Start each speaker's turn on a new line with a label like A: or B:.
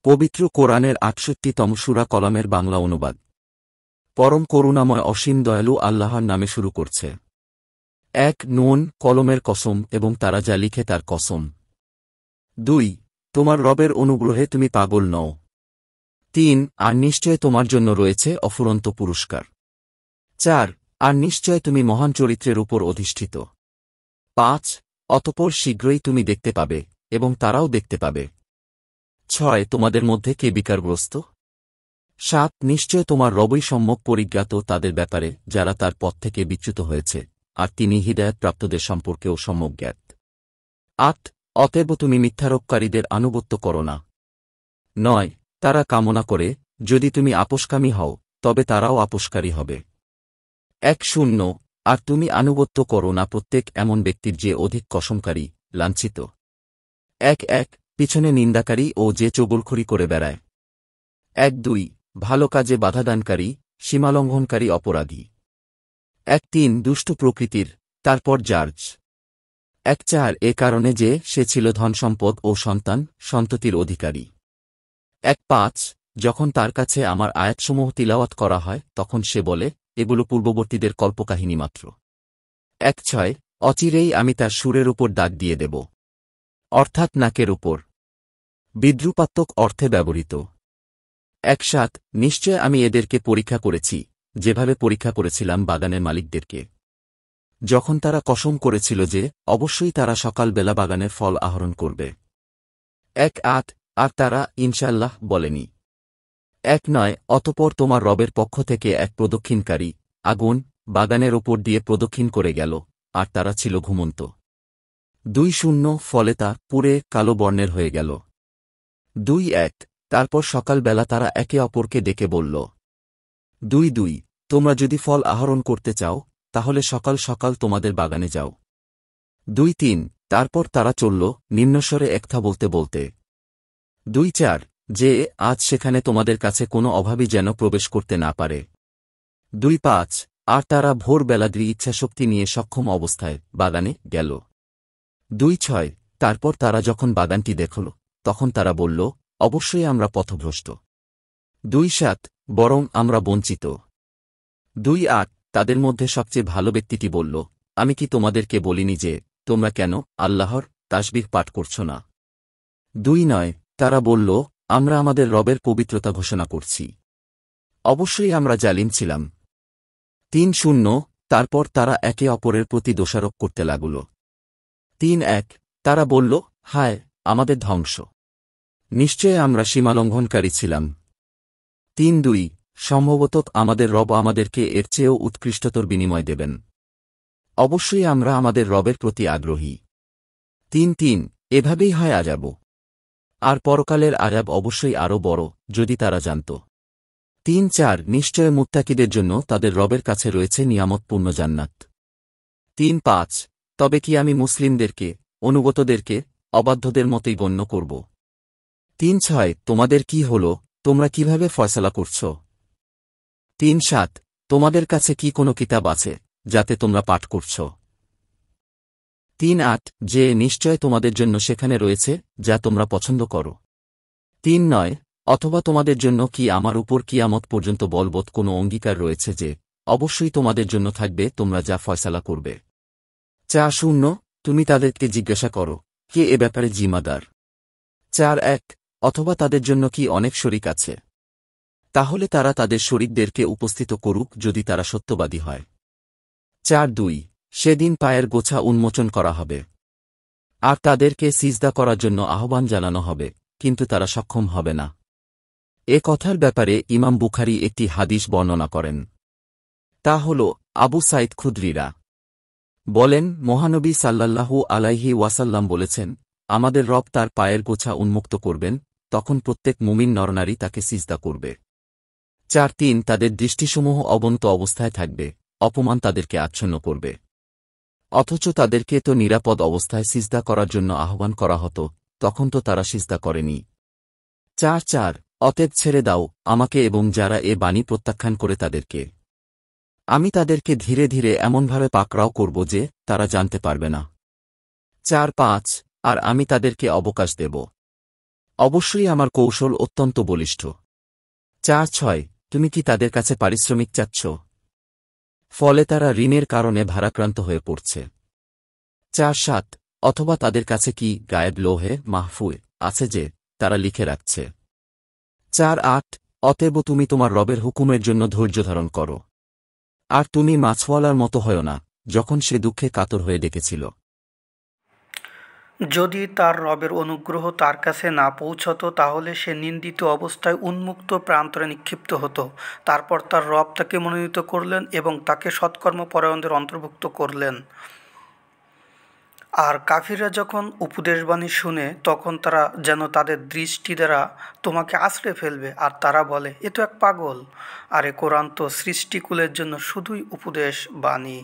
A: পবিত্র কোরআনের ৬৮তম সূরা কলামের বাংলা অনুবাদ। পরম করুণাময় অসীম দয়ালু আল্লাহর নামে শুরু করছে। ১ নুন কলমের কসম এবং তারা যা লিখে তার কসম। ২ তোমার রবের অনুগ্রহে তুমি পাগল নও। ৩ আর নিশ্চয় তোমার জন্য রয়েছে অফুরন্ত পুরস্কার। ৪ আর নিশ্চয় তুমি মহান চরিত্রের উপর অধিষ্ঠিত। ৫ অতঃপর শীঘ্রই তুমি দেখতে পাবে এবং তারাও দেখতে পাবে। ৬ তোমাদের মধ্যে কে বিকারগ্রস্ত। ৭ নিশ্চয় তোমার রবই সম্যক পরিজ্ঞাত তাদের ব্যাপারে যারা তার পথ থেকে বিচ্যুত হয়েছে, আর তিনি হিদায়াতপ্রাপ্তদের সম্পর্কেও সম্যক জ্ঞাত। ৮ অতএব তুমি মিথ্যারোপকারীদের আনুগত্য করো না। ৯ তারা কামনা করে, যদি তুমি আপোষকামী হও তবে তারাও আপোষকারী হবে। ১-০ আর তুমি আনুগত্য করো না প্রত্যেক এমন ব্যক্তির যে অধিক কসমকারী, লাঞ্ছিত। ১-১ পিছনে নিন্দাকারী ও যে চগলখড়ি করে বেড়ায়। ১-২ ভালো কাজে বাধাদানকারী, সীমালঙ্ঘনকারী অপরাধী। ১-৩ দুষ্ট প্রকৃতির, তারপর জার্জ। ১-৪ এ কারণে যে সে ছিল ধনসম্পদ ও সন্ততির অধিকারী। ১-৫ যখন তার কাছে আমার আয়াতসমূহ তিলাওয়াত করা হয় তখন সে বলে, এগুলো পূর্ববর্তীদের কল্পকাহিনী মাত্র। ১-৬ অচিরেই আমি তার সুরের উপর দাগ দিয়ে দেব, অর্থাৎ নাকের উপর। বিদ্রুপাত্মক অর্থে ব্যবহৃত। ১-৭ নিশ্চয় আমি এদেরকে পরীক্ষা করেছি, যেভাবে পরীক্ষা করেছিলাম বাগানের মালিকদেরকে, যখন তারা কসম করেছিল যে অবশ্যই তারা সকালবেলা বাগানের ফল আহরণ করবে। ১-৮ আর তারা ইনশাআল্লাহ বলেনি। ১-৯ অতঃপর তোমার রবের পক্ষ থেকে এক প্রদক্ষিণকারী, আগুন, বাগানের ওপর দিয়ে প্রদক্ষিণ করে গেল, আর তারা ছিল ঘুমন্ত। ২-০ ফলে তা পুড়ে কালো বর্ণের হয়ে গেল। ২-১ তারপর সকালবেলা তারা একে অপরকে ডেকে বলল। ২-২ তোমরা যদি ফল আহরণ করতে চাও তাহলে সকাল সকাল তোমাদের বাগানে যাও। ২-৩ তারপর তারা চলল নিম্নস্বরে একথা বলতে বলতে। ২-৪ যে আজ সেখানে তোমাদের কাছে কোনো অভাবী যেন প্রবেশ করতে না পারে। ২-৫ আর তারা ভোরবেলা দৃঢ় ইচ্ছাশক্তি নিয়ে সক্ষম অবস্থায় বাগানে গেল। ২-৬ তারপর তারা যখন বাগানটি দেখল তখন তারা বলল, অবশ্যই আমরা পথভ্রষ্ট। ২-৭ বরং আমরা বঞ্চিত। ২-৮ তাদের মধ্যে সবচেয়ে ভালো ব্যক্তিটি বলল, আমি কি তোমাদেরকে বলিনি যে তোমরা কেন আল্লাহর তাসবিহ পাঠ করছ না। ২-৯ তারা বলল, আমরা আমাদের রবের পবিত্রতা ঘোষণা করছি, অবশ্যই আমরা জালিম ছিলাম। ৩-০ তারপর তারা একে অপরের প্রতি দোষারোপ করতে লাগল। ৩-১ তারা বলল, হায় আমাদের ধ্বংস, নিশ্চয় আমরা সীমালঙ্ঘনকারী ছিলাম। ৩-২ সম্ভবত আমাদের রব আমাদেরকে এর চেয়েও উৎকৃষ্টতর বিনিময় দেবেন, অবশ্যই আমরা আমাদের রবের প্রতি আগ্রহী। ৩-৩ এভাবেই হয় আযাব, আর পরকালের আযাব অবশ্যই আরও বড় যদি তারা জানত। ৩-৪ নিশ্চয় মুত্তাকিদের জন্য তাদের রবের কাছে রয়েছে নিয়ামতপূর্ণ জান্নাত। ৩-৫ তবে কি আমি মুসলিমদেরকে, অনুগতদেরকে অবাধ্যদের মতোই গণ্য করব। ৩-৬ তোমাদের কি হল, তোমরা কিভাবে ফয়সালা করছ। ৩-৭ তোমাদের কাছে কি কোনো কিতাব আছে যাতে তোমরা পাঠ করছ। ৩-৮ যে নিশ্চয় তোমাদের জন্য সেখানে রয়েছে যা তোমরা পছন্দ করো। ৩-৯ অথবা তোমাদের জন্য কি আমার উপর কিয়ামত পর্যন্ত বলবৎ কোনো অঙ্গীকার রয়েছে যে অবশ্যই তোমাদের জন্য থাকবে তোমরা যা ফয়সালা করবে। ৪-০ তুমি তাদেরকে জিজ্ঞাসা করো, কে এ ব্যাপারে জিম্মাদার। ৪-১ অথবা তাদের জন্য কি অনেক শরিক আছে, তাহলে তারা তাদের শরিকদেরকে উপস্থিত করুক যদি তারা সত্যবাদী হয়। ৪-২ সেদিন পায়ের গোছা উন্মোচন করা হবে, আর তাদেরকে সিজদা করার জন্য আহ্বান জানানো হবে, কিন্তু তারা সক্ষম হবে না। এ কথার ব্যাপারে ইমাম বুখারী একটি হাদিস বর্ণনা করেন। তা হল আবু সাঈদ খুদরীরা বলেন, মহানবী সাল্লাল্লাহু আলাইহি ওয়াসাল্লাম বলেছেন, আমাদের রব তার পায়ের গোছা উন্মুক্ত করবেন, তখন প্রত্যেক মুমিন নরনারী তাকে সিজদা করবে। ৪-৩ তাদের দৃষ্টিসমূহ অবনত অবস্থায় থাকবে, অপমান তাদেরকে আচ্ছন্ন করবে, অথচ তাদেরকে তো নিরাপদ অবস্থায় সিজদা করার জন্য আহ্বান করা হতো, তখন তো তারা সিজদা করেনি। ৪-৪ অতএব ছেড়ে দাও আমাকে এবং যারা এ বাণী প্রত্যাখ্যান করে তাদেরকে, আমি তাদেরকে ধীরে ধীরে এমনভাবে পাকড়াও করব যে তারা জানতে পারবে না। ৪-৫ আর আমি তাদেরকে অবকাশ দেব, অবশ্যই আমার কৌশল অত্যন্ত বলিষ্ঠ। 4-6 তুমি কি তাদের কাছে পারিশ্রমিক চাচ্ছ? ফলে তারা ঋণের কারণে ভারাক্রান্ত হয়ে পড়ছে। 4-7 অথবা তাদের কাছে কি গায়েব লোহে মাহফুজ আছে যে তারা লিখে রাখছে। 4-8 অতএব তুমি তোমার রবের হুকুমের জন্য ধৈর্য ধারণ করো। আর তুমি মাছওয়ালার মতো হয়ো না, যখন সে দুঃখে কাতর হয়ে ডেকেছিল।
B: যদি তার রবের অনুগ্রহ তার কাছে না পৌঁছত তাহলে সে নিন্দিত অবস্থায় উন্মুক্ত প্রান্তরে নিক্ষিপ্ত হতো। তারপর তার রব তাকে মনোনীত করলেন এবং তাকে সৎকর্মপরায়ণদের অন্তর্ভুক্ত করলেন। আর কাফিররা যখন উপদেশবাণী শুনে তখন তারা যেন তাদের দৃষ্টি দ্বারা তোমাকে আঁচড়ে ফেলবে, আর তারা বলে, এ তো এক পাগল। আর এ কোরআন তো সৃষ্টিকুলের জন্য শুধুই উপদেশ বাণী।